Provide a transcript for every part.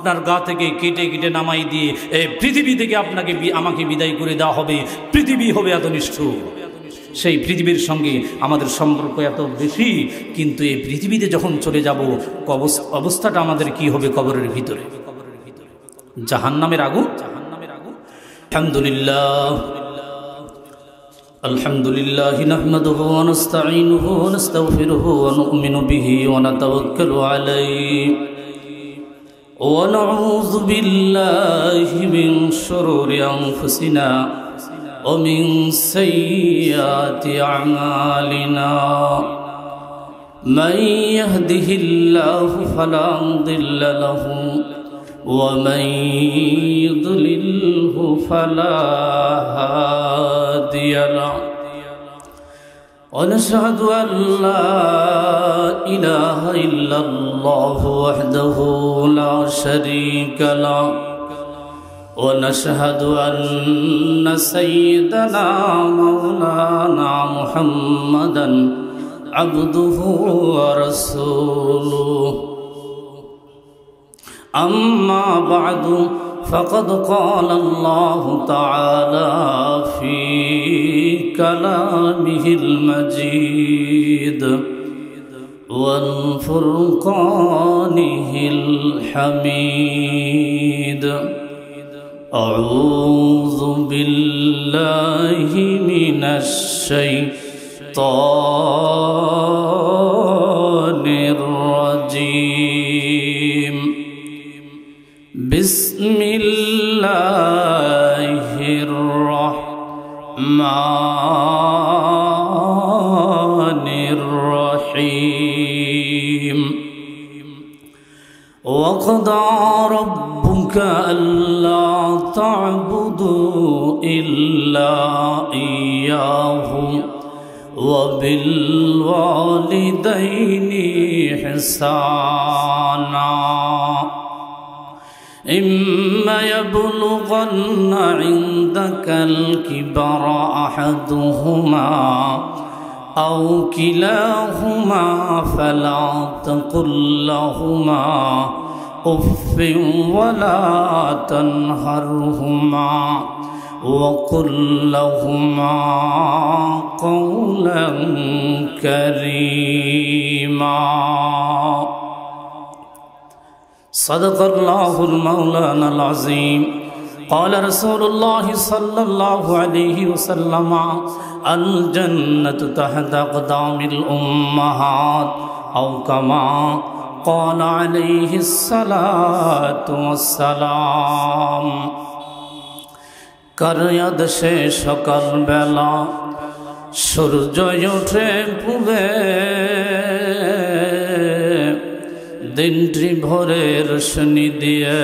আপনার গা থেকে কেটে কেটে নামাই দিয়ে এই পৃথিবী থেকে আমাকে বিদায় করে দেওয়া হবে। পৃথিবী হবে এত নিষ্ঠুর, সেই পৃথিবীর সঙ্গে আমাদের সম্পর্ক এত বেশি, কিন্তু এই পৃথিবীতে যখন চলে যাব অবস্থাটা আমাদের কি হবে কবরের ভিতরে, জাহান্নামের আগুন। আলহামদুলিল্লাহ আলহামদুলিল্লাহ নাহমাদুহু ওয়া নাস্তাঈনুহু ওয়া নাস্তাগফিরুহু ওয়া নু'মিনু বিহি ওয়া নাতাওয়াক্কালু আলাইহি ওয়া নাউযু বিল্লাহি মিন শুরুরি আনফুসিনা ওয়া মিন সাইয়্যাতি আ'মালিনা মান ইয়াহদিহিল্লাহু ফালা মুদিল্লা লাহু ومن يضلله فلا هادي له ونشهد أن لا إله إلا الله وحده لا شريك له ونشهد أن سيدنا مولانا محمدا عبده ورسوله أما بعد فقد قال الله تعالى في كلامه المجيد والفرقانه الحميد أعوذ بالله من الشيطان الرجيم بسم الله الرحمن الرحيم وقضى ربك ألا تعبدوا إلا إياه وبالوالدين إحسانا إما يبلغن عندك الكبر أحدهما أو كلاهما فلا تقل لهما أف ولا تنهرهما وقل لهما قولا كريما صدق الله المولانا العظيم قال رسول الله صلى الله عليه وسلم الجنة تحت أقدام الأمهات أو كما قال عليه الصلاة والسلام কারিয়াদ সে সকাল বেলা সূর্য ওঠে পূবে দিনটি ভোরের রোশনি দিয়ে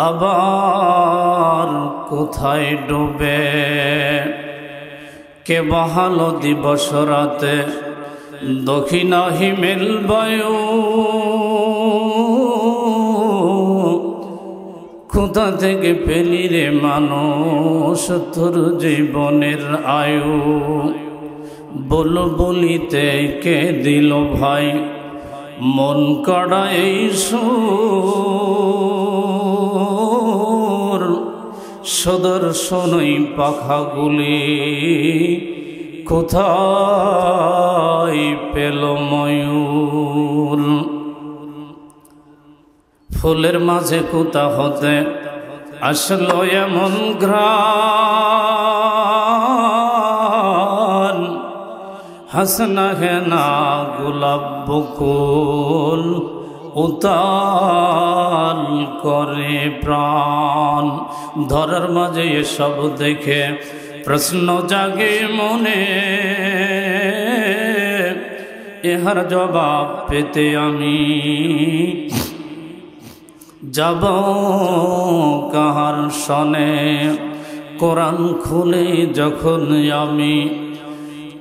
আবার কোথায় ডুবে কে বহালো দিবস রাতে দক্ষিণা হিমেল বায়ু কোথা থেকে পেলি রে মানুষ তোর জীবনের আয়ু বল বলিতে কে দিল ভাই মন কাড়া এই সুর সদর্শনই পাখাগুলি কোথায় পেল ময়ূর ফুলের মাঝে কোথা হতে আসলো এমন ঘ্রাণ হাসনা হেনা গোলাপ বকুল উতাল করে প্রাণ ধরার মাঝে এসব দেখে প্রশ্ন জাগে মনে এহার জবাব পেতে আমি যাব কাহার সনে কোরআন খুলে যখন আমি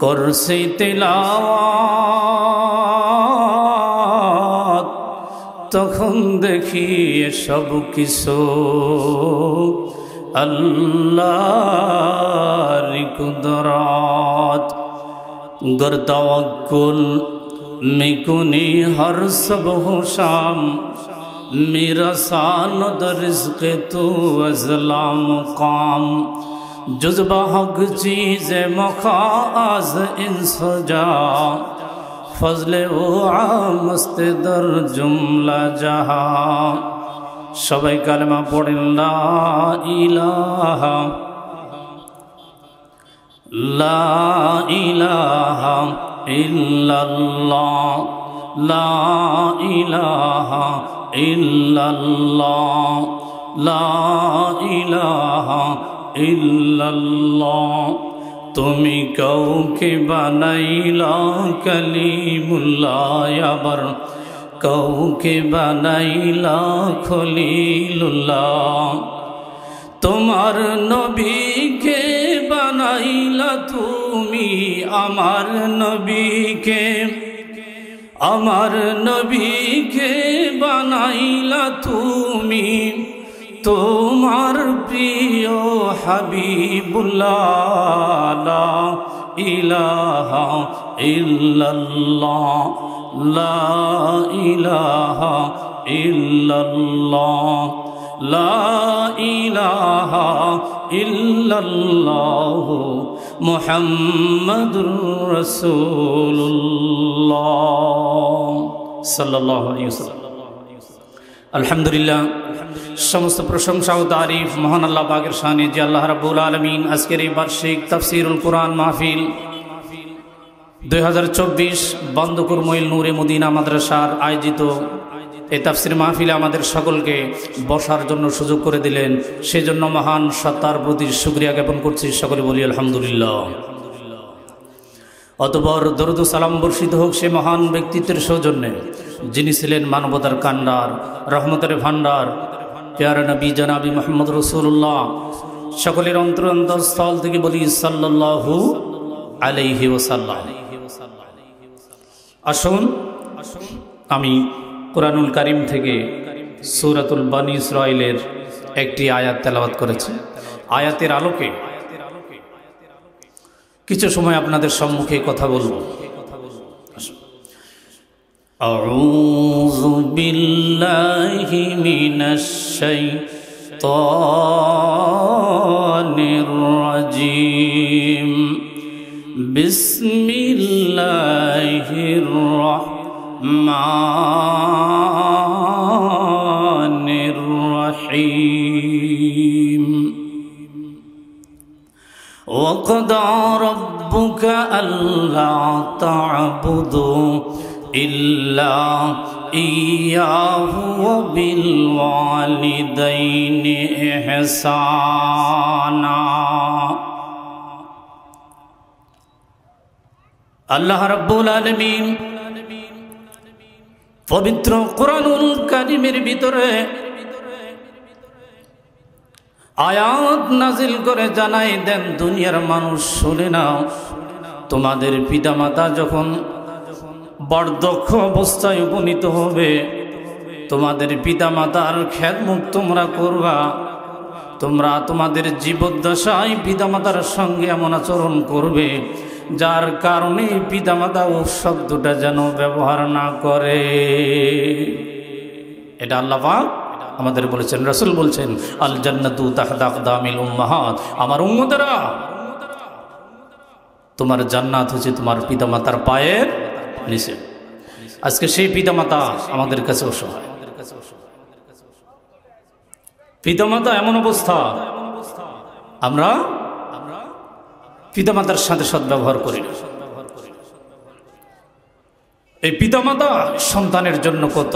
করছি তিলাওয়াত তখন দেখি সব কিছু আল্লাহর কুদরত गर तवक्कुल में कुनी हर सब शाम मेरा सानद रिज़्क़ तू अज़ला मुक़ाम जुज़्बा हक़ चीज़ मखाज़ इंसजा फज़ले ओ आमस्त दर जुमला जहां सबाई कलमा पढ़ेन ला इलाहा इल्लल्लाह ला इलाहा इल्लल्लाह ला इलाहा इल्लल्लाह तुमी कौके बनाइला कलीमुल्लाह याबर कौके बनाइला खलीलुल्लाह तुम्हार नबी के बनाइला तुमी আমার নবীকে বানাইলা তুমি তোমার প্রিয় হাবিবুল্লাহ লা ইলাহা ইল্লাল্লাহ লা ইলাহা ইল্লাল্লাহ লা ইলাহা ইল্লাল্লাহ মুহাম্মাদুর রাসূলুল্লাহ সাল্লাল্লাহু আলাইহি ওয়াসাল্লাম। আলহামদুলিল্লাহ, সমস্ত প্রশংসা ও তারিফ মহান আল্লাহ পাকের শানে যে আল্লাহ রাব্বুল আলামিন আজকের এই বার্ষিক তাফসীরুল কুরআন মাহফিল 2024 বন্দকুর মইল নূরে মদিনা মাদ্রাসার আয়োজিত এই তাফসীর মাহফিলে আমাদের সকলকে বসার জন্য সুযোগ করে দিলেন, সেজন্য মহান সত্তার প্রতি শুকরিয়া জ্ঞাপন করছি। সকলে বলি আলহামদুলিল্লাহ। অতঃপর দরুদ ও সালাম বর্ষিত হোক সে মহান ব্যক্তিত্বের সৌজন্যে যিনি ছিলেন মানবতার কান্ডার, রহমতের ভান্ডার, প্যারা নবী জনাবি মুহাম্মদ রাসূলুল্লাহ। সকলের অন্তরস্থল থেকে বলি সাল্লাল্লাহু আলাইহি ওয়াসাল্লাম। আসুন আমি কুরআনুল কারীম থেকে সূরাতুল বনী ইসরাঈলের একটি আয়াত তেলাওয়াত করেছি। আয়াতের আলোকে কিছু সময় আপনাদের সম্মুখে কথা বলবো। আউযু বিল্লাহি মিনাশ শাইতানির রাজীম বিসমিল্লাহির রাহমানির রহিম। وقضى ربك ألا تعبدوا إلا إياه وبالوالدين إحسانا। আল্লাহ রাব্বুল আলামিন পবিত্র কুরআনুল কারীমের ভিতরে আয়াত নাজিল করে জানাই দেন, দুনিয়ার মানুষ শুনে নাও, তোমাদের পিতামাতা যখন বার্ধক্য অবস্থায় উপনীত হবে, তোমাদের পিতামাতার খেদমত তোমরা করবা। তোমরা তোমাদের জীবদ্দশায় পিতামাতার সঙ্গে এমন আচরণ করবে যার কারণে পিতামাতা ও শব্দটা যেন ব্যবহার না করে। এটা আল্লাহ পাক আমাদের বলেছেন, রাসূল বলছেন, আল জান্নাতু তাহতা আকদামিল উম্মাহাত। আমার উম্মতেরা, তোমার জান্নাত হচ্ছে তোমার পিতামাতার পায়ের নিচে। আজকে সেই পিতামাতা আমাদের কাছে অসহায়। পিতামাতা এমন অবস্থা, আমরা পিতামাতার সাথে সদ্ব্যবহার করি না। এই পিতামাতা সন্তানের জন্য কত,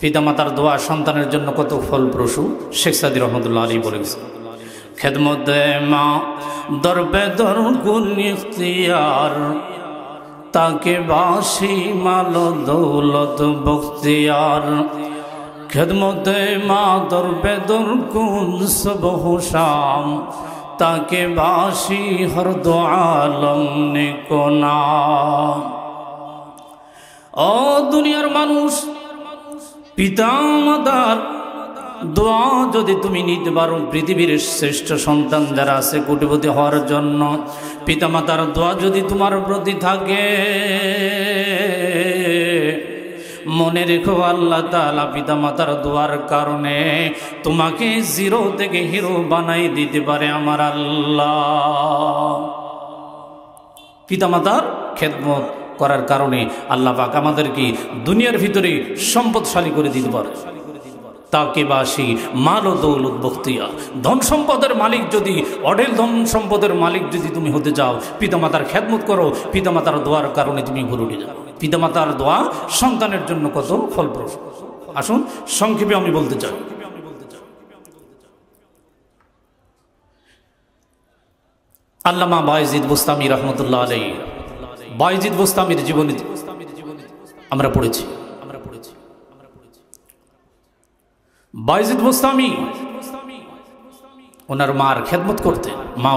পিতামাতার দোয়া সন্তানের জন্য কত ফলপ্রসূ। শেখ সাদী রহমতুল্লাহ আলী বলেছেন, খেদমত মা দরবে দর গুন ইখতিয়ার তাকে বাসি মাল দৌলত বখতিয়ার। খেদমত মা দরবে দর গুন সবহ শাম তাকে বাসি হর দো আলম নে কোনা। ও দুনিয়ার মানুষ, পিতামাতার দোয়া যদি তুমি নিতে পারো, পৃথিবীর শ্রেষ্ঠ সন্তান যারা আছে কোটিপতি হওয়ার জন্য, পিতামাতার দোয়া যদি তোমার প্রতি থাকে, মনে রেখো আল্লাহ তাআলা পিতামাতার দোয়ার কারণে তোমাকে জিরো থেকে হিরো বানাই দিতে পারে আমার আল্লাহ। পিতামাতার খেদমত করার কারণে আল্লাহ পাক আমাদেরকে দুনিয়ার ভিতরে সম্পদশালী করে দিতে পারে। তাকে বাসি মাল ও দৌলত বখতিয়া, ধন সম্পদের মালিক যদি, অঢেল ধন সম্পদের মালিক যদি তুমি হতে চাও, পিতামাতার খেদমত করো, পিতামাতার দোয়ার কারণে তুমি উপরে উঠে যাও। পিতামাতার দোয়া সন্তানের জন্য কত ফলপ্রসূ। আসুন সংক্ষেপে আমি বলতে চাই, আল্লামা বায়েজিদ বুস্তামি রহমতুল্লাহ আলাইহি, বায়েজিদ বুস্তামির জীবনী আমরা পড়েছি। বায়েজিদ বুস্তামি ওনার মার খেদমত করতেন। মা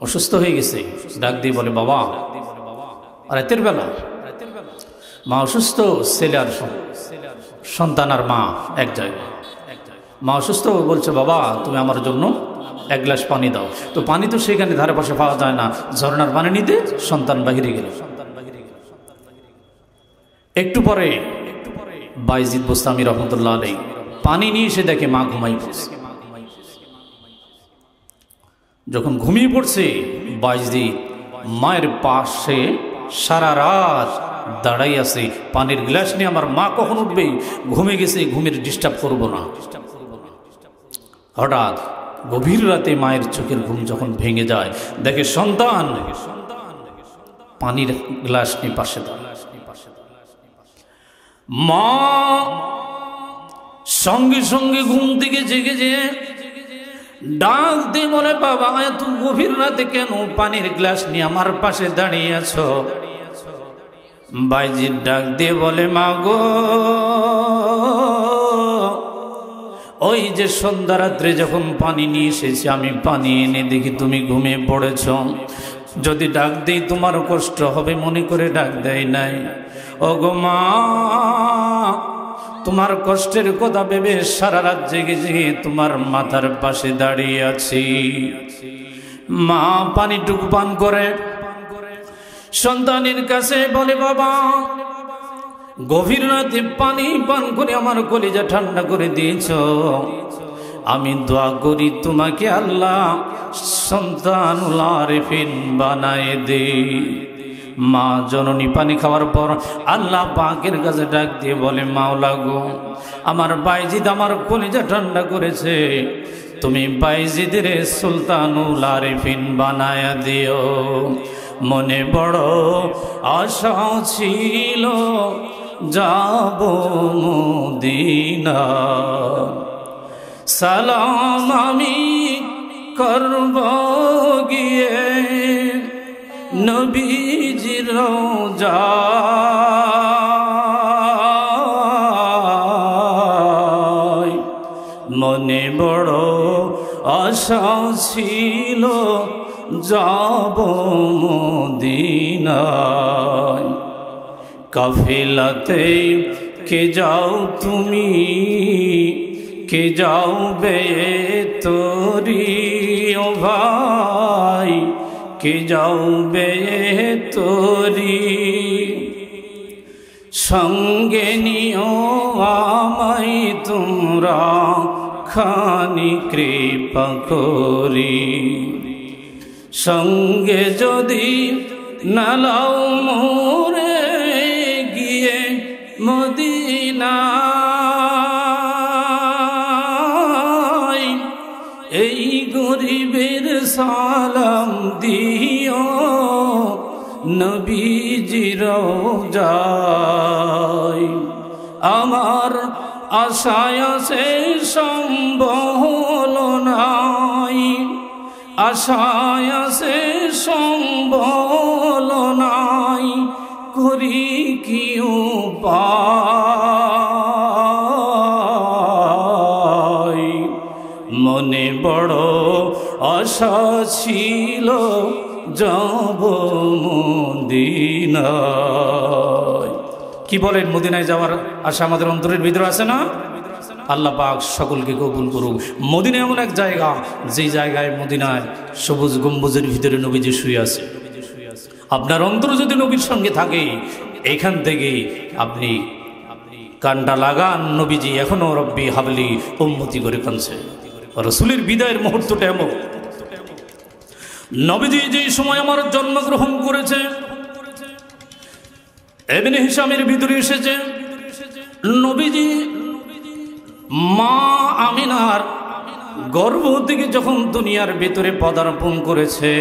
অসুস্থ হয়ে গেছে, ডাক দিয়ে বলে বাবা, রাতের বেলা মা অসুস্থ, ছেলে আর সন্তান আর মা এক জায়গায়। মা অসুস্থ, বলছে বাবা তুমি আমার জন্য এক গ্লাস পানি দাও। তো পানি তো সেখানে ধারে পাশে পাওয়া যায় না, ঝর্ণার পানি নিতে সন্তান বাহিরে গেল। একটু পরে বায়েজিদ বুস্তামি রহমতুল্লাহ আলাইহি পানি নিয়ে এসে দেখে মা ঘুমাই পড়ছে। যখন ঘুমিয়ে পড়ছে, বায়েজিদ মায়ের পাশে সারা রাত দাঁড়াই আছে, পানির গ্লাস নিয়ে আমার মা কখন উঠবে, ঘুমে গেছে, ঘুমের ডিস্টার্ব করব না। হঠাৎ গভীর রাতে মায়ের চোখের ঘুম যখন ভেঙে যায়, দেখে সন্তান পানির গ্লাস নিয়ে পাশে দাঁড়ায়। মা সঙ্গে সঙ্গে ঘুম থেকে জেগে যে ডাক দিয়ে বলে বাবা এত গভীর রাতে কেন পানির গ্লাস নিয়ে আমার পাশে দাঁড়িয়ে আছো? বায়েজিদ ডাক দিয়ে বলে মা গো, ওই যে সন্ধ্যা রাত্রে যখন পানি নিয়ে এসেছি, আমি পানি এনে দেখি তুমি ঘুমিয়ে পড়েছ। যদি ডাক দিই তোমার কষ্ট হবে মনে করে ডাক দেয় নাই। ও গো মা, তোমার কষ্টের কথা ভেবে সারা রাত জেগে জেগে তোমার মাথার পাশে দাঁড়িয়ে আছি। মা পানিটুকু পান করে সন্তানের কাছে বলে বাবা, গভীর রাতে পানি পান করে আমার কলিজা ঠান্ডা করে দিয়েছ। আমি দোয়া করি তোমাকে আল্লাহ সন্তানুল আরিফিন বানায় দে। মা জননী পানি খাওয়ার পর আল্লাহ পাকের কাছে ডাক দিয়ে বলে মাওলা গো, আমার বায়েজিদ আমার কলিজা ঠান্ডা করেছে, তুমি বায়েজিদের সুলতানুল আরিফিন বানায়া দিও। মনে বড় আশা ছিল যাব মদিনা, সালাম আমি করব গিয়ে নবীজির রওজায়। মনে বড় আশা ছিল যাব মদিনায়। কাফেলাতে কে যাও তুমি, কে যাও বে তোরি ও ভাই, কে যাও বে তোরি। সঙ্গে নিও আমায় তোমরা খানি কৃপা করি। সঙ্গে যদি নালাও মোরে গিয়ে মদিনায়, এই গরিবের সালাম দিও নবীজির রওজায়। আমার আশায় আছে সম্বল নাই, আশায় আছে সম্বল নাই, করি কি উপায়। মনে বড় আশা ছিল যাব মদিনায়। কি বলেন, মদিনায় যাওয়ার আশা আমাদের অন্তরের ভিতরে আছে না? আল্লাহ পাক সকলকে কবুল করুক। মদিনা এমন এক জায়গা, যে জায়গায় মদিনায় সবুজ গম্বুজের ভিতরে নবীজি শুয়ে আছে। আপনার অন্তর যদি নবীর সঙ্গে থাকে, এখান থেকে আপনি কানটা লাগান। নবীজি এখনো রব্বি হাবলি উম্মতি করে কানছে। রাসূলের বিদায়ের মুহূর্তটা এমন, নবীজি যেই সময় আমার জন্মগ্রহণ করেছে, ইবনে হিশামের ভিতরে এসেছে, নবীজি মা আমিনার গর্ভ থেকে যখন দুনিয়ার ভিতরে পদার্পণ করেছে,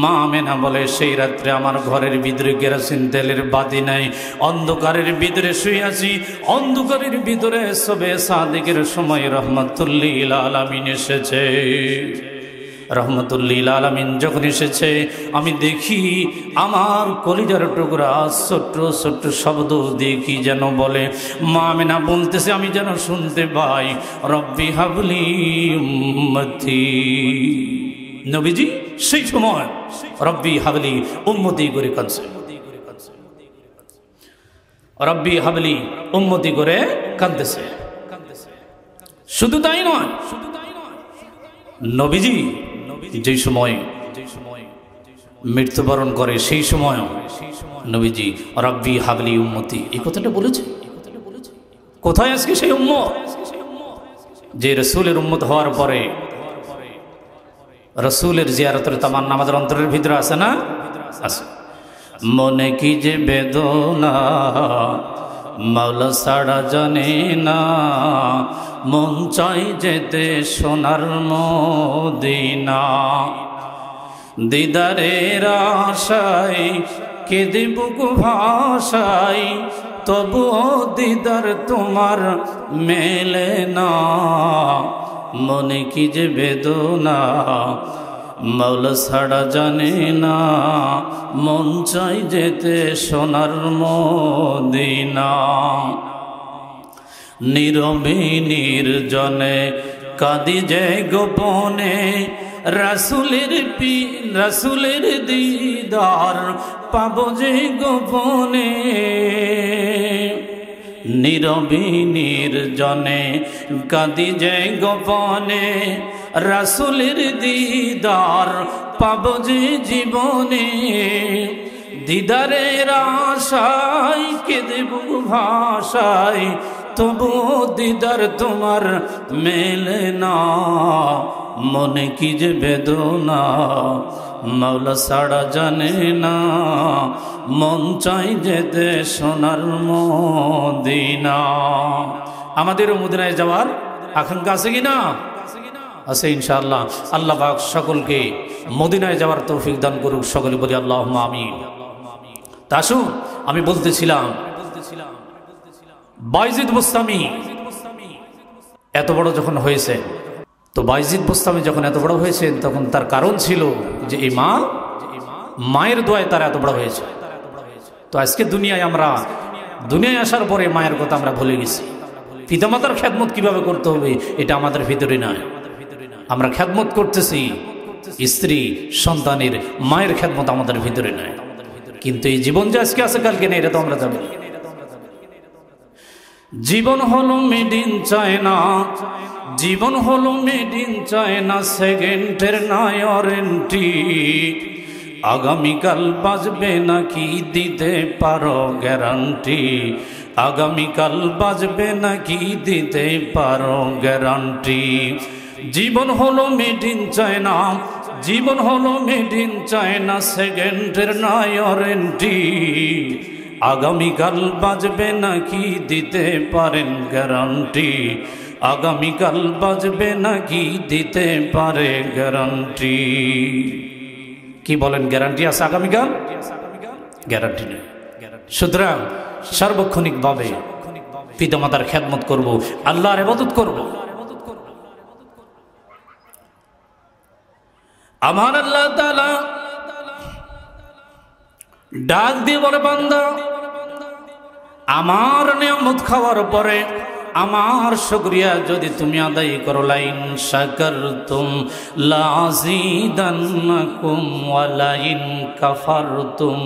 মা আমিনা বলে সেই রাত্রে আমার ঘরের ভিতরে কেরোসিন তেলের বাতি নাই, অন্ধকারের ভিতরে শুয়ে আছি। অন্ধকারের ভিতরে সবে সাদিকের সময় রহমাতুল্লিল আলামিন এসেছে। রহমতুল্লিল আলামিন যখন এসেছে, আমি দেখি আমার কলিজার টুকরা ছোট্ট ছোট্ট শব্দ দেখি যেন বলে। মা আমিনা বলতেছে, আমি যেন শুনতে পাই, রব্বি হাবলি উম্মতি। নবীজি সেই সময় রব্বি হাবলি উম্মতি করে কাঁদছে, রব্বি হাবলি উম্মতি করে কাঁদতেছে। শুধু তাই নয়, নবীজি যেই সময় মৃত্যুবরণ করে সেই সময় নবীজি রব্বি হাবলি উম্মতি এই কথাটা বলেছে। কোথায় আজকে সেই উম্মত যে রাসূলের উম্মত হওয়ার পরে রাসূলের জিয়ারতের তামান্না আমাদের অন্তরের ভিতরে আছে না? আছে। মনে কি যে বেদনা মাওলা ছাড়া জানে না, মন চাই যেতে সোনার মদিনা। দিদারের আশায় কেঁদে বুক ভাষায়, তবুও দিদার তোমার মেলে না। মনে কি যে বেদনা মাওলা ছাড়া জানে না, মন চাই যেতে সোনার মদিনা। নীরবে নির্জনে কাঁদি যে গোপনে, রাসূলের দিদার পাবো যে গোপনে। নীরবে নির্জনে কাঁদি যে গোপনে, রাসূলের দিদার পাবো যে জীবনে। দিদারের আশায় কেঁদে বুক ভাষায়, তবু দিদার তোমার মেলে না। মনে কি যে বেদনা মাওলা ছাড়া জানে না, মন চাই যেতে সোনার মদিনা। আমাদের মদিনায় যাওয়ার আকাঙ্ক্ষা আছে কিনা? আছে ইনশাআল্লাহ। আল্লাহ পাক সকলকে মদিনায় যাওয়ার তৌফিক দান করুক। সকলে বলি আল্লাহুম্মা আমিন। তা আসুন, আমি বলতেছিলাম বাইজিদ বুস্তামি এত বড় যখন হয়েছে, তো বাইজিদ বুস্তামি যখন এত বড় হয়েছেন, তখন তার কারণ ছিল যে এই মায়ের দোয়ায় তার এত বড় হয়েছে। তো আজকে দুনিয়ায় আসার পরে মায়ের কথা আমরা ভুলে গেছি। পিতামাতার খেদমত কিভাবে করতে হবে এটা আমাদের ভিতরে নয়। আমরা খেদমত করতেছি স্ত্রী সন্তানের, মায়ের খেদমত আমাদের ভিতরে নয়। কিন্তু এই জীবন যে আজকে আছে কালকে নেই, এটা তো আমরা জানি। জীবন হলো মেড ইন চায়না, জীবন হলো মেড ইন চায়না, সেকেন্ডের নয় ওয়ারেন্টি। আগামীকাল বাজবে নাকি দিতে পারো গ্যারান্টি, আগামীকাল বাজবে নাকি দিতে পারো গ্যারান্টি। জীবন হলো মেড ইন চায়না, জীবন হলো মেড ইন চায়না, সেকেন্ডের নয় ওয়ারেন্টি। আগামীকাল বাজবে নাকি দিতে পারেন গ্যারান্টি, আগামীকাল বাজবে নাকি দিতে পারে গ্যারান্টি। কি বলেন, গ্যারান্টি আছে আগামীকাল? গ্যারান্টি নেই। সুতরাং সার্বক্ষণিকভাবে পিতামাতার খেদমত করব, আল্লাহর ইবাদত করব। আমার আল্লাহ তাআলা ডাক দিয়ে বলে, বান্দা আমার নিয়ামত খাওয়ার পরে আমার শুকরিয়া যদি তুমি আদায় করো, লাইন শাকারতুম লাযীদান্নাকুম ওয়া লাইন কাফারতুম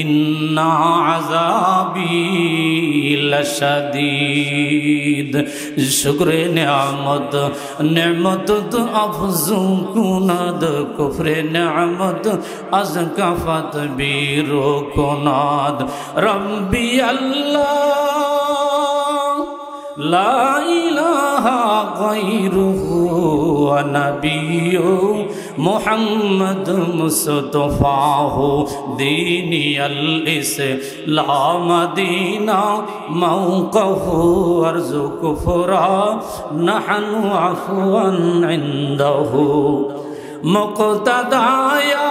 ইন্না আযাবি লাশাদীদ। শুকরে নিয়ামত, নেমত তো আফজু কুনাদ, কুফরে নিয়ামত আজ কাফাত বীরো কুনাদ। রব্বি আল্লাহ লা ইলাহা গায়রুহু ওয়া নাবিয়্যু মুহাম্মদ মুস্তাফাহু দীনিয়াল ইসলাম দীনা মাওকাহু আরজু কুফরা নাহনু আফওয়ান ইনদাহু মুক্তাদায়া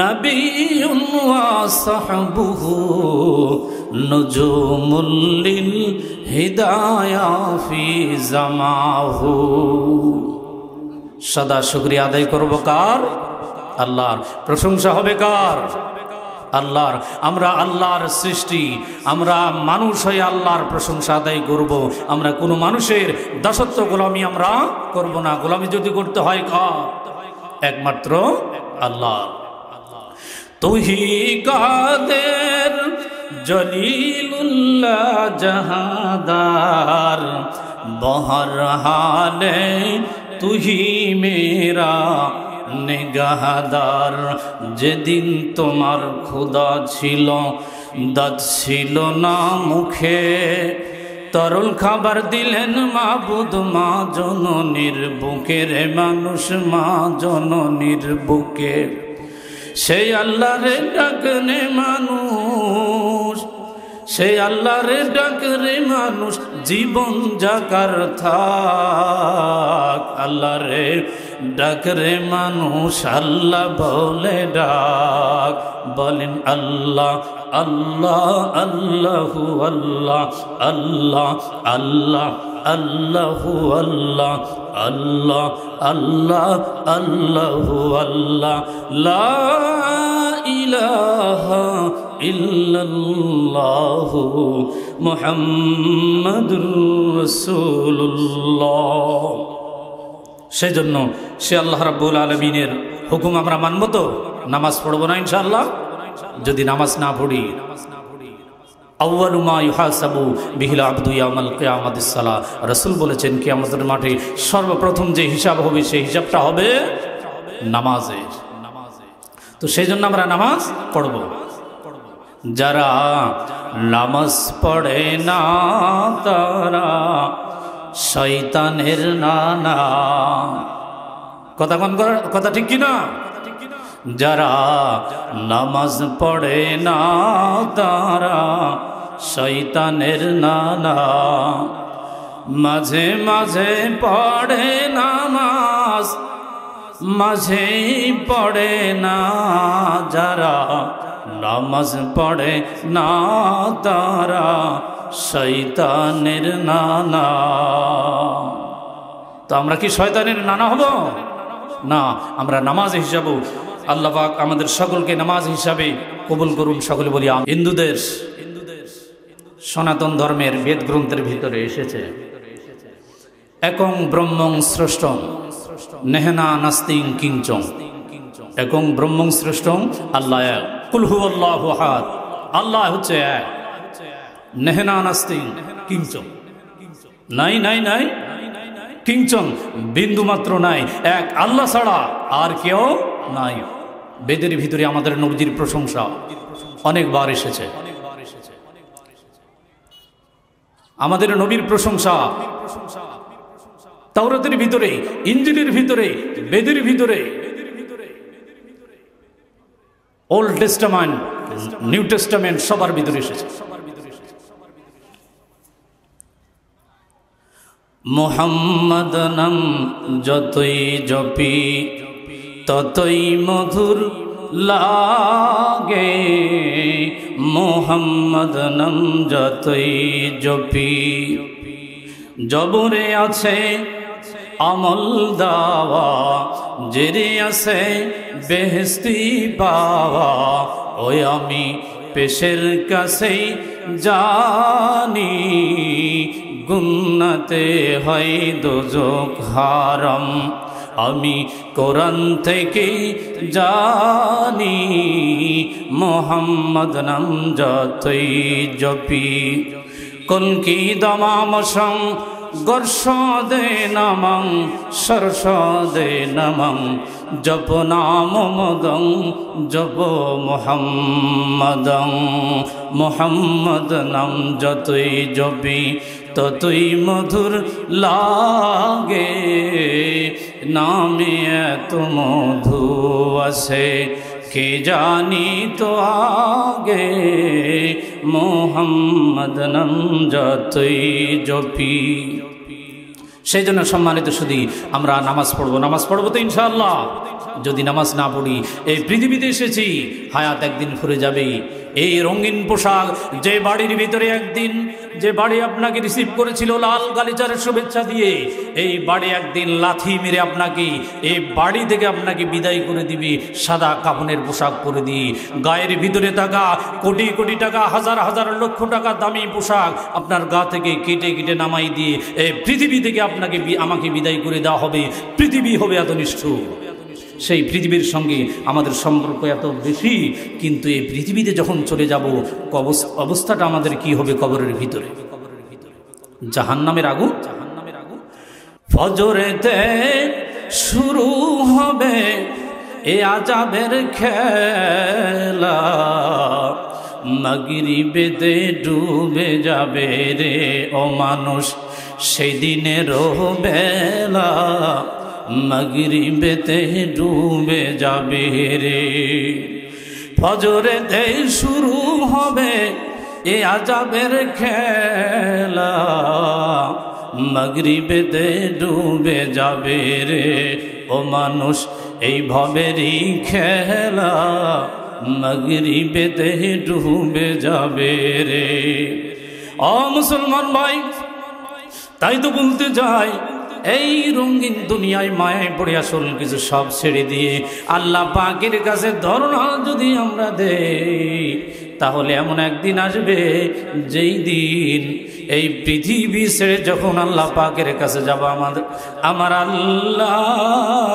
নবিয়্যুন ওয়া সাহবুহু নুজুমুল লিল হিদায়া ফি জামাহু। সদা শুকরিয়া আদায় করব কার? আল্লাহর। প্রশংসা হবে কার? আল্লাহর। আমরা আল্লাহর সৃষ্টি, আমরা মানুষ হয়ে আল্লাহর প্রশংসা আদায় করব। আমরা কোনো মানুষের দাসত্ব গোলামি আমরা করব না। গোলামি যদি করতে হয় কার? একমাত্র আল্লাহ। তুহি কাদের জলিলুল্লাহ জাহাদার, বহর হালে তুহি মেরা নিগাহদার। যেদিন তোমার ক্ষুধা ছিল, দাঁত ছিল না মুখে, তরল খাবার দিলেন মাবুদ মা জননীর বুকে। রে মানুষ মা জননীর বুকে, সেই আল্লাহরে ডাকরে মানুষ, সেই আল্লাহরে ডাকরে মানুষ জীবন জাকার থাক। আল্লাহরে ডাকরে মানুষ আল্লাহ বলে ডাক। বলেন আল্লাহ আল্লাহ আল্লাহু আল্লাহ আল্লাহ আল্লাহ আল্লাহু আল্লাহ আল্লাহ আল্লাহ আল্লাহু আল্লাহ। লা ইলাহা ইল্লাল্লাহু মুহাম্মাদুর রাসূলুল্লাহ। সেজন্য সে আল্লাহ রাব্বুল আলামিনের হুকুম আমরা মানব তো? নামাজ পড়ব না ইনশাআল্লাহ? যদি নামাজ না পড়ি, আউয়ালু মা ইউহাসাবু বিহিল আবদু ইয়াউমাল কিয়ামাতিস সালাহ। রাসূল বলেছেন কিয়ামতের মাঠে সর্বপ্রথম যে হিসাব হবে সেই হিসাবটা হবে নামাজের। তো সেই জন্য আমরা নামাজ পড়ব। যারা নামাজ পড়ে না তারা শয়তানের নানা। কথা ঠিক কিনা? যারা নামাজ পড়ে না তারা শয়তানের নানা। মাঝে মাঝে পড়ে নামাজ, মাঝে পড়ে না। যারা নামাজ পড়ে না তারা শয়তানের নানা। তো আমরা কি শয়তানের নানা হব? না, আমরা নামাজ হিসাবে আল্লাহ পাক আমাদের সকলকে নামাজ হিসাবে কবুল করুন। সকলে বলি আমিন। হিন্দুদের সনাতন ধর্মের বেদ গ্রন্থের ভিতরে এসেছে একং ব্রহ্মং স্রষ্টং নেহনা নাস্তিং কিঞ্চং। একং ব্রহ্মং স্রষ্টং, আল্লাহ এক। কুল হুয়াল্লাহু আহাদ, আল্লাহ হচ্ছে এক। নেহনা নাস্তিং কিঞ্চং, নাই নাই নাই কিঞ্চং, বিন্দু মাত্র নাই। এক আল্লাহ ছাড়া আর কেউ নাই। বেদের ভিতরে আমাদের নবীর প্রশংসা অনেকবার এসেছে। আমাদের নবীর প্রশংসা তাওরাতের ভিতরে, ইনজিলের ভিতরে, বেদের ভিতরে, ওল্ড টেস্টামেন্ট, নিউ টেস্টামেন্ট সবার ভিতরে এসেছে। মুহাম্মদ নাম যতই জপি ততই মধুর লাগে। মুহাম্মদ নাম যতই জপি জবরে আছে আমল দাওয়া, জেরে আছে বেহেশতি পাওয়া। ওই আমি পেশের কাছেই জানি গুন্নাতে হয় দোজখ হারাম আমি কোরআন থেকে জানি মোহাম্মদ নাম যতই জপি কলকি দমামসং গর্ষদে নামং সরসদে নামং জপ নাম মদং জপ মোহাম্মদং মোহাম্মদ নাম যতই জপি ততই মধুর লাগে নামে এত মধু আছে কে জানি তো আগে মোহাম্মদ নাম যতই জপি। সেই জন্য সম্মানিত শুধু আমরা নামাজ পড়বো তো ইনশাআল্লাহ। যদি নামাজ না পড়ি এই পৃথিবীতে এসেছি, হায়াত একদিন ফুরে যাবে। এই রঙিন পোশাক যে বাড়ির ভিতরে একদিন যে বাড়ি আপনাকে রিসিভ করেছিল লাল গালিচারের শুভেচ্ছা দিয়ে, এই বাড়ি একদিন লাথি মেরে আপনাকে এই বাড়ি থেকে আপনাকে বিদায় করে দিবে সাদা কাফনের পোশাক পরে দিয়ে। গায়ের ভিতরে থাকা কোটি কোটি টাকা হাজার হাজার লক্ষ টাকা দামি পোশাক আপনার গা থেকে কেটে কেটে নামাই দিয়ে এই পৃথিবী থেকে আপনাকে আমাকে বিদায় করে দেওয়া হবে। পৃথিবী হবে এত নিষ্ঠুর, সেই পৃথিবীর সঙ্গে আমাদের সম্পর্ক এত বেশি, কিন্তু এই পৃথিবীতে যখন চলে যাব অবস্থাটা আমাদের কি হবে? কবরের ভিতরে জাহান্নামের আগুন। ফজরেতে শুরু হবে এ আযাবের খেলা, মাগরিবেতে ডুবে যাবে রে ও মানুষ সেই দিনের বেলা, মাগরিবেতে ডুবে যাবে রে। ফজরেতে শুরু হবে এ আযাবের খেলা, মাগরিবেতে ডুবে যাবে রে ও মানুষ এই ভবেরই খেলা, মাগরিবেতে ডুবে যাবে রে। ও মুসলমান ভাই, তাই তো বলতে যাই এই রঙিন দুনিয়ায় মায়ায় পড়ে আসল কিছু সব ছেড়ে দিয়ে আল্লাহ পাকের কাছে ধরনা যদি আমরা দেই, তাহলে এমন একদিন আসবে যেই দিন এই পৃথিবী ছেড়ে যখন আল্লাহ পাকের কাছে যাব আমার আল্লাহ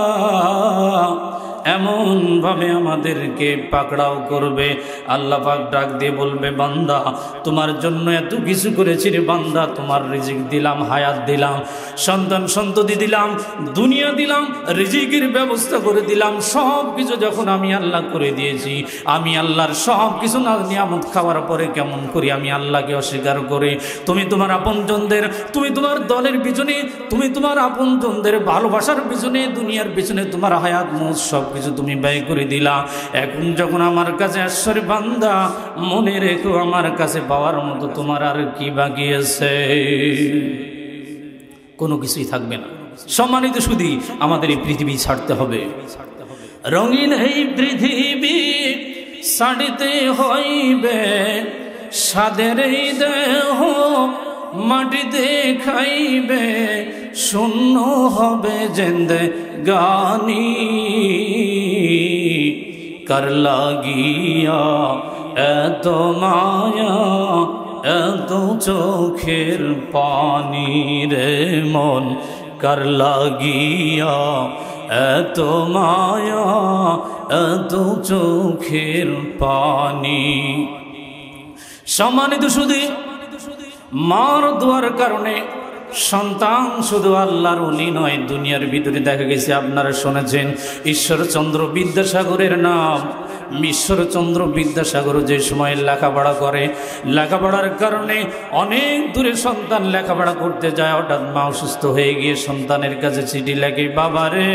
এমন ভাবে আমাদেরকে পাকড়াও করবে। আল্লাহ পাক ডাক দিয়ে বলবে, বান্দা তোমার জন্য এত কিছু করেছি রে বান্দা, তোমার রিজিক দিলাম, হায়াত দিলাম, সন্তান সন্ততি দিলাম, দুনিয়া দিলাম, রিজিকের ব্যবস্থা করে দিলাম, সব কিছু যখন আমি আল্লাহ করে দিয়েছি, আমি আল্লাহর সব কিছু নিয়ামত খাওয়ার পরে কেমন করি আমি আল্লাহকে অস্বীকার করে তুমি তোমার আপনজনদের, তুমি তোমার দলের পিছনে, তুমি তোমার আপনজনদের ভালোবাসার পিছনে, দুনিয়ার পিছনে তোমার হায়াত মৌত সব কিছু তুমি ব্যয় করে দিলা। এখন যখন আমার কাছে আসছে বান্দা, মনে রেখো আমার কাছে পাওয়ার মতো তোমার আর কি বাকি আছে? কোনো কিছুই থাকবে না। সম্মানিত শুধু আমাদের এই পৃথিবী ছাড়তে হবে। রঙিন এই পৃথিবী ছাড়িতে হইবে, সাদের এই দেহ মাটিতে খাইবে, শূন্য হবে জিন্দেগানি, কার লাগিয়া এত মায়া এত চোখের পানি রে মন, কার লাগিয়া এত মায়া এত চোখের পানি। সম্মানিত শুধু মার দোয়ার কারণে সন্তান শুধু আল্লাহর ওলি নয়, দুনিয়ার ভিতরে দেখা গেছে আপনারা শুনেছেন ঈশ্বরচন্দ্র বিদ্যাসাগরের নাম। ঈশ্বরচন্দ্র বিদ্যাসাগর যে সময় লেখাপড়া করে, লেখাপড়ার কারণে অনেক দূরে সন্তান লেখাপড়া করতে যায়, হঠাৎ মা অসুস্থ হয়ে গিয়ে সন্তানের কাছে চিঠি লেখে, বাবারে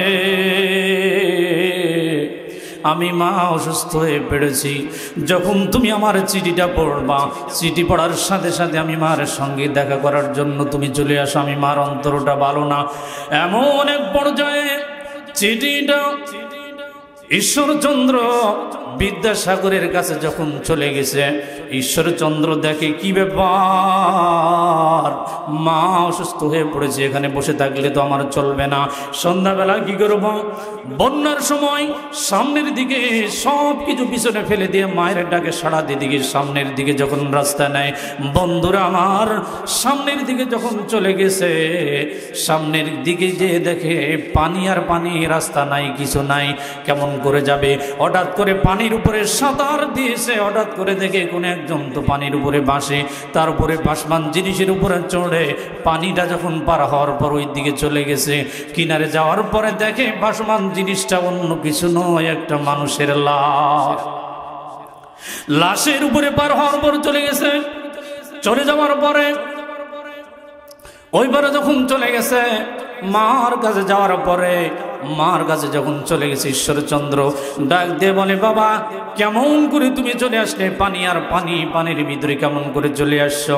আমি মা অসুস্থ হয়ে পড়েছি, যখন তুমি আমার চিঠিটা পড়বা, চিঠি পড়ার সাথে সাথে আমি মার সঙ্গে দেখা করার জন্য তুমি চলে আসো, আমি মার অন্তরটা ভালো না। এমন এক পর্যায়ে চিঠিটা ঈশ্বরচন্দ্র বিদ্যাসাগরের কাছে যখন চলে গেছে, ঈশ্বরচন্দ্র দেখে কি ব্যাপার, মা অসুস্থ হয়ে পড়েছে, এখানে বসে থাকলে তো আমার চলবে না, সন্ধ্যাবেলা কি করব? বন্যার সময় সামনের দিকে সব কিছু পিছনে ফেলে দিয়ে মায়ের ডাকে সাড়া দিয়ে দিকে সামনের দিকে যখন রাস্তা নেয়, বন্ধুরা আমার সামনের দিকে যখন চলে গেছে, সামনের দিকে যে দেখে পানি আর পানি, রাস্তা নাই, কিছু নাই, কেমন করে যাবে? হঠাৎ করে পানির উপরে সাঁতার দিয়েছে, হঠাৎ করে দেখে কোনো একজন তো পানির উপরে বাসে, তার উপরে ভাসমান জিনিসের উপরে চড়ে পানিটা যখন পার হওয়ার পর ওই দিকে চলে গেছে, কিনারে যাওয়ার পরে দেখে ভাসমান জিনিসটা অন্য কিছু নয়, একটা মানুষের লাশ। লাশের উপরে পার হওয়ার পর চলে গেছে, চলে যাওয়ার পরে ওইবারে যখন চলে গেছে, মার কাছে যাওয়ার পরে, মার কাছে যখন চলে গেছে, ঈশ্বরচন্দ্র ডাক দিয়ে বলে, বাবা কেমন করে তুমি চলে আসলে? পানি আর পানি, পানির ভিতরে কেমন করে চলে আসছো?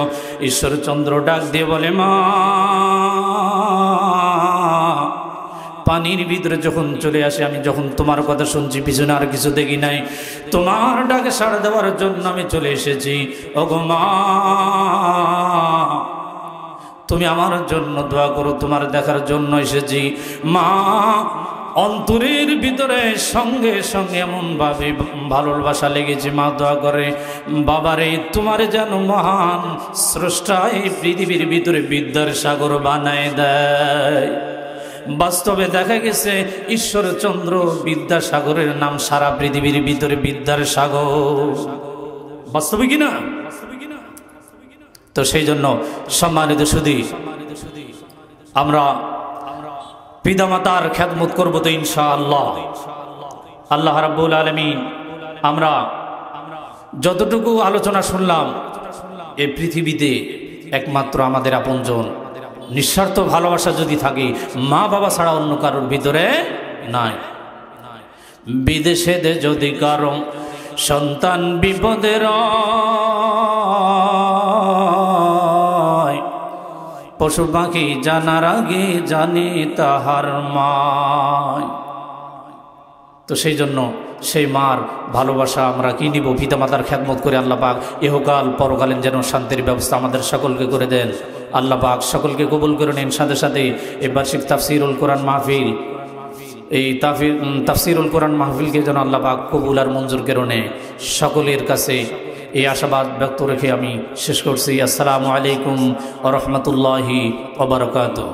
ঈশ্বরচন্দ্র ডাক দিয়ে বলে, মা পানির ভিতরে যখন চলে আসে, আমি যখন তোমার কথা শুনছি, পিছনে আর কিছু দেখি নাই, তোমার ডাকে সাড়া দেওয়ার জন্য আমি চলে এসেছি। ওগো মা, তুমি আমার জন্য দোয়া করো, তোমার দেখার জন্য এসেছি। মা অন্তরের ভিতরে সঙ্গে সঙ্গে এমনভাবে ভালোবাসা লেগেছে, মা দোয়া করে, বাবারে তোমার যেন মহান স্রষ্টা এই পৃথিবীর ভিতরে বিদ্যার সাগর বানায় দেয়। বাস্তবে দেখা গেছে ঈশ্বরচন্দ্র বিদ্যাসাগরের নাম সারা পৃথিবীর ভিতরে বিদ্যার সাগর। বাস্তবে কিনা? তো সেই জন্য সম্মানিত সুধী, আমরা পিতামাতার খেদমত করব তো ইনশাআল্লাহ। আল্লাহ রাব্বুল আলামিন, আমরা যতটুকু আলোচনা শুনলাম, এই পৃথিবীতে একমাত্র আমাদের আপনজন, নিঃস্বার্থ ভালোবাসা যদি থাকে, মা বাবা ছাড়া অন্য কারোর ভিতরে নাই। বিদেশে যদি কারো সন্তান বিপদের, পশু পাখি জানার আগে জানে তাহার মায়। তো সেই জন্য সেই মার ভালোবাসা আমরা কি নিব? পিতামাতার খেদমত করে আল্লাহ পাক ইহকাল পরকালীন যেন শান্তির ব্যবস্থা আমাদের সকলকে করে দেন। আল্লাহ পাক সকলকে কবুল করে নেন। সাথে সাথে এই বার্ষিক তাফসিরুল কোরআন মাহফিল, এই তাফসিরুল কোরআন মাহফিলকে যেন আল্লাহ পাক কবুল আর মঞ্জুর করে নেয়। সকলের কাছে এই আশাবাদ ব্যক্ত রেখে আমি শেষ করছি। আসসালামু আলাইকুম ওয়া রাহমাতুল্লাহি ওয়া বারাকাতুহু।